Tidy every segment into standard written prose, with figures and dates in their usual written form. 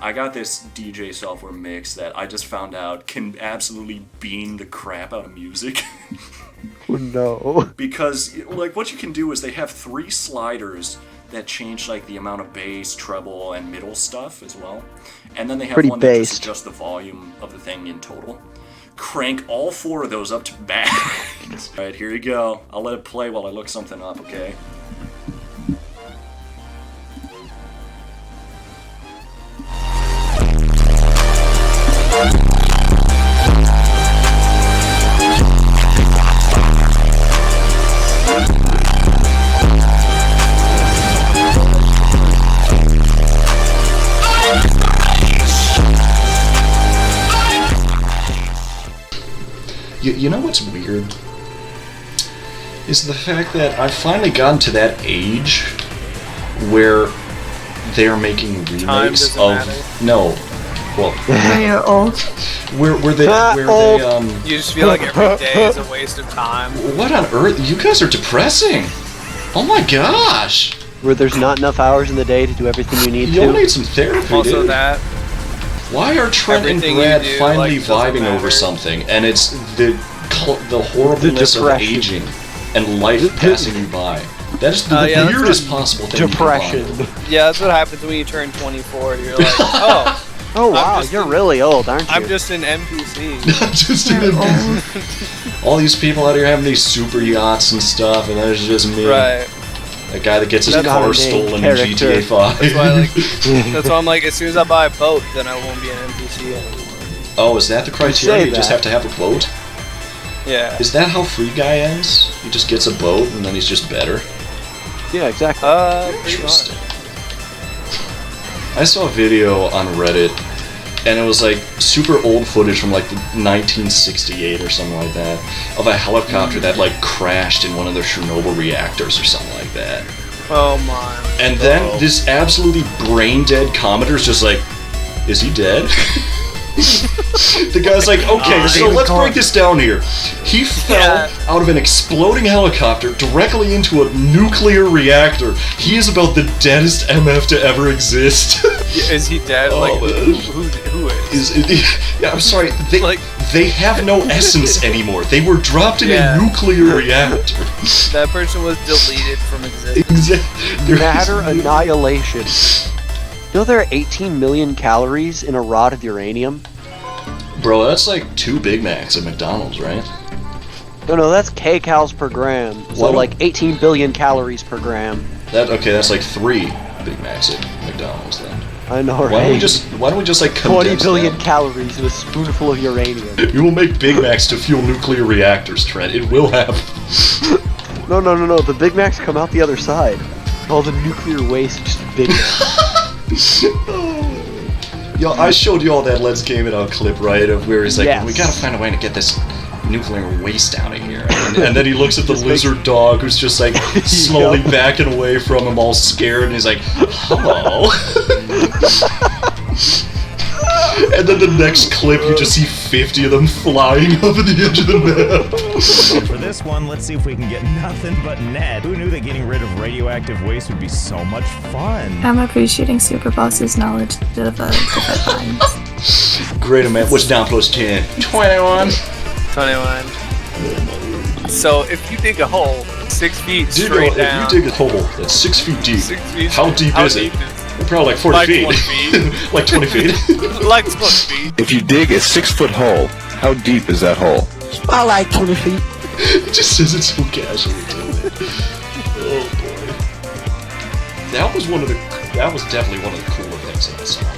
I got this DJ software mix that I just found out can absolutely bean the crap out of music. Oh, no. Because, like, what you can do is they have 3 sliders that change, like, the amount of bass, treble, and middle stuff as well. And then they have one that just adjusts the volume of the thing in total. Crank all 4 of those up to max. Alright, here you go. I'll let it play while I look something up, okay? You know what's weird? Is the fact that I've finally gotten to that age where they're making remakes of... No. Well... You're old. Where they... You just feel like every day is a waste of time. What on earth? You guys are depressing! Oh my gosh! Where there's not enough hours in the day to do everything you need to. You'll need some therapy, Also dude. that... Why are Trent and Brad finally vibing over something, and it's the horribleness of aging and life passing you by? That is the weirdest possible thing. Depression. Yeah, that's what happens when you turn 24. You're like, oh. Oh wow, you're really old, aren't you? I'm just an NPC. Just an NPC. All these people out here having these super yachts and stuff, and there's just me. Right. That guy that gets his car stolen in GTA 5. That's why I'm like, as soon as I buy a boat, then I won't be an NPC anymore. Oh, is that the criteria? You just have to have a boat? Yeah. Is that how Free Guy ends? He just gets a boat and then he's just better? Yeah, exactly. Interesting. I saw a video on Reddit, and it was like super old footage from like 1968 or something like that, of a helicopter that like crashed in one of the Chernobyl reactors or something like that. Oh my. And then this absolutely brain dead commenter's just like, is he dead? The guy's like, okay, so let's break this down here. He fell out of an exploding helicopter directly into a nuclear reactor. He is about the deadest MF to ever exist. Is he dead? Oh, like, who is? Yeah, I'm sorry. They have no essence anymore. They were dropped in a nuclear reactor. That person was deleted from existence. Matter annihilation. You know there are 18 million calories in a rod of uranium? Bro, that's like 2 Big Macs at McDonald's, right? No, that's kcals per gram. So like 18 billion calories per gram. That's like 3 Big Macs at McDonald's then. I know, right? Why don't we just like 20 billion calories in a spoonful of uranium. We will make Big Macs to fuel nuclear reactors, Trent. It will happen. No. The Big Macs come out the other side. All the nuclear waste is just Big Macs. Yo, I showed you all that Let's Game It Out clip, right? Of where he's like, we gotta find a way to get this nuclear waste out of here. And then he looks at the lizard dog who's just like slowly backing away from him, all scared, and he's like, hello. And then the next clip, you just see 50 of them flying over the edge of the map. For this one, let's see if we can get nothing but net. Who knew that getting rid of radioactive waste would be so much fun? I'm appreciating Superboss's knowledge of different kinds. Great, man. What's down plus 10? 21. 21. So, if you dig a hole 6 feet straight down... If you dig a hole that's 6 feet deep, how deep is it? Probably like 40 feet. 20 feet. Like 20 feet. Like 20 feet. If you dig a 6-foot hole, how deep is that hole? I like 20 feet. It just says it so casually, too. Oh boy. That was definitely one of the cooler things in this song.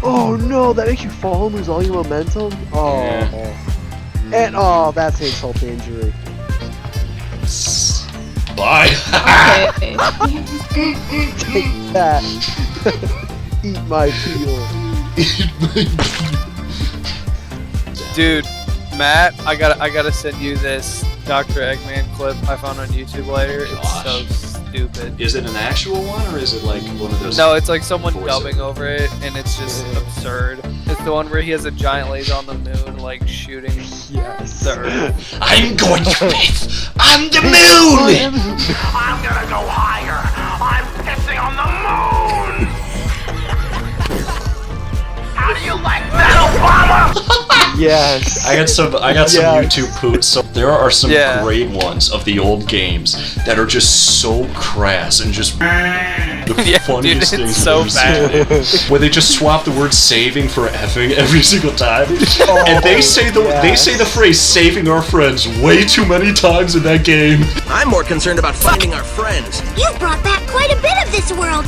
Oh no, that makes you fall and lose all your momentum? Oh. Yeah. And that's insult to injury. Bye. Okay. Take that. Eat my peel. Dude, Matt, I gotta send you this Dr. Eggman clip I found on YouTube later. It's so stupid. Is it an actual one, or is it like one of those? No, it's like someone dubbing over it, and it's just absurd. It's the one where he has a giant laser on the moon, like shooting the Earth. I'm going to piss on the moon! I'm gonna go higher! I'm pissing on the moon! Yes. I got some Yes. YouTube poots. So there are some Yeah. great ones of the old games that are just so crass and just the Yeah, funniest dude, things it's so I've ever bad. seen. Where they just swap the word saving for effing every single time, and they say the phrase "saving our friends" way too many times in that game. I'm more concerned about finding our friends. You've brought back quite a bit of this world.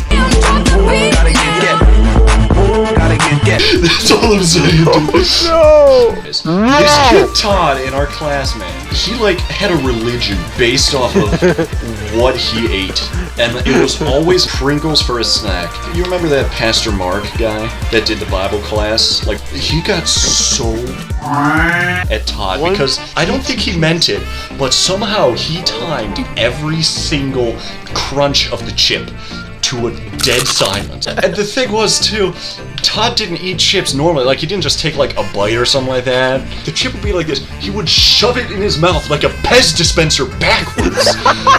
Gotta get. That's all I'm saying. No! This kid Todd in our class, man, he like had a religion based off of what he ate, and it was always Pringles for his snack. You remember that Pastor Mark guy that did the Bible class? Like, he got so at Todd because I don't think he meant it, but somehow he timed every single crunch of the chip to a dead silence. And the thing was, too, Todd didn't eat chips normally. Like, he didn't just take, like, a bite or something like that. The chip would be like this. He would shove it in his mouth like a Pez dispenser backwards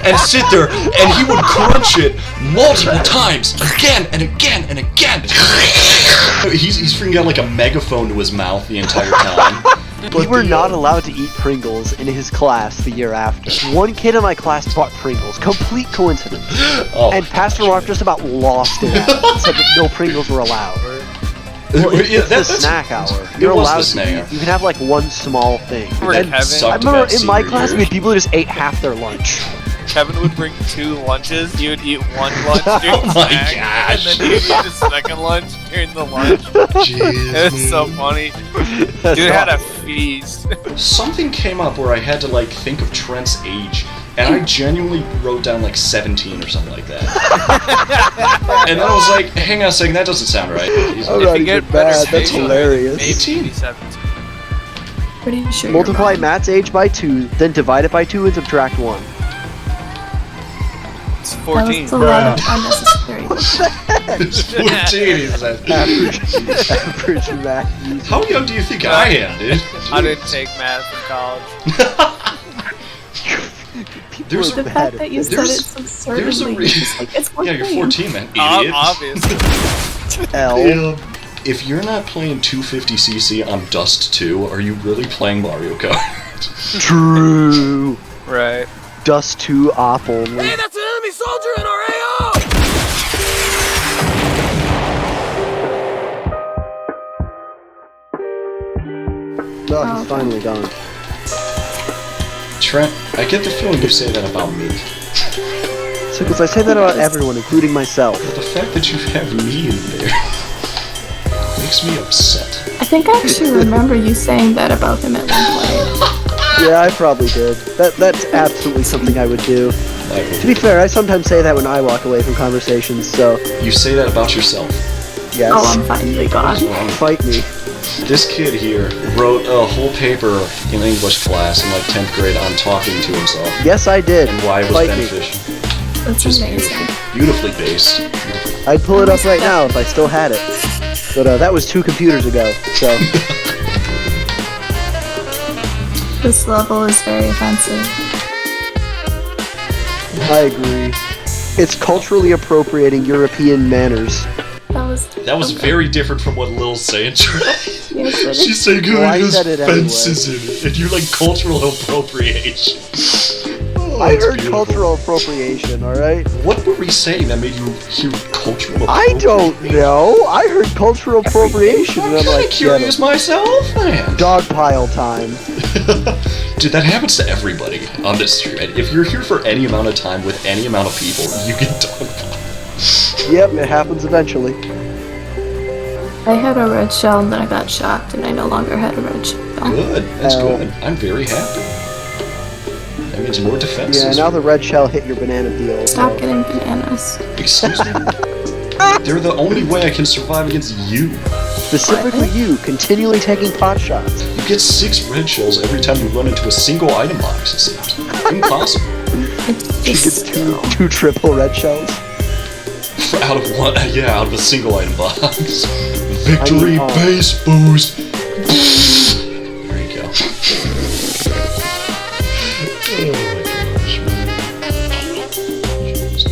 and sit there, and he would crunch it multiple times, again and again and again. He's freaking got, like, a megaphone to his mouth the entire time. We were not allowed to eat Pringles in his class the year after. One kid in my class bought Pringles. Complete coincidence. Oh, And Pastor Mark just about lost it. Said that no Pringles were allowed. Well, yeah, it's the snack hour. You're was the allowed snack to hour. eat. You can have like one small thing. Kevin, I Sucked remember about in my senior class year. we had people who just ate half their lunch. Kevin would bring 2 lunches. He would eat one lunch during Oh my snack, gosh. and then he'd eat the second lunch during the lunch. Jeez, It was so funny. Dude had a feast. Something came up where I had to like think of Trent's age, and I genuinely wrote down like 17 or something like that. And then I was like, hang on a second, that doesn't sound right. He's like, Alright, If you get good, bad, better that's facial, hilarious. maybe 17. Pretty sure. Multiply you're wrong. Matt's age by 2, then divide it by 2 and subtract 1. It's That 14. was a lot of unnecessary. it's 14, he said. Average math. How young do you think I am, dude? I didn't take math in college. There's The a, fact that you said it there's- so there's a assertively, re- just like it's yeah, you're 14, man, idiot. Obviously. L. If you're not playing 250cc on Dust 2, are you really playing Mario Kart? True. Right. Dust 2 op only. That's an enemy soldier in our AO! Oh, he's finally gone. Trent, I get the feeling you say that about me. So, because I say that about everyone, including myself. But the fact that you have me in there makes me upset. I think I actually remember you saying that about him at one point. Yeah, I probably did. That's absolutely something I would do. To be fair, I sometimes say that when I walk away from conversations, so You say that about yourself. yes. Oh, I'm finally gone. Fight me. This kid here wrote a whole paper in English class in like 10th grade on talking to himself Yes, I did. and why it was Fight me. beneficial. That's Just amazing. beautifully based. I'd pull it up right now if I still had it. But that was 2 computers ago, so This level is very offensive. I agree. It's culturally appropriating European manners. That was That was very different from what Lil's saying. Yes, it is. She's saying Well, I there's said it anyway. fences in it, and you like cultural appropriation. Oh, I that's heard beautiful. cultural appropriation, alright? What were we saying that made you hear cultural I appropriation? don't know. I heard cultural appropriation, I'm and I'm kind like, of curious myself, man. dog pile time. Dude, that happens to everybody on this street. If you're here for any amount of time with any amount of people, you get dogpiled. Yep, it happens eventually. I had a red shell and then I got shocked and I no longer had a red shell. Good, that's Oh. good. I'm very happy. That means more defenses. Yeah, now the red shell hit your banana peel. Stop getting bananas. Excuse me? They're the only way I can survive against you. Specifically you, continually taking pot shots. You get 6 red shells every time you run into a single item box, it seems. Impossible. It's She gets just two triple red shells. Out of one, yeah, out of a single item box. Victory I mean, base boost. There you go. Oh my gosh, man. Jeez.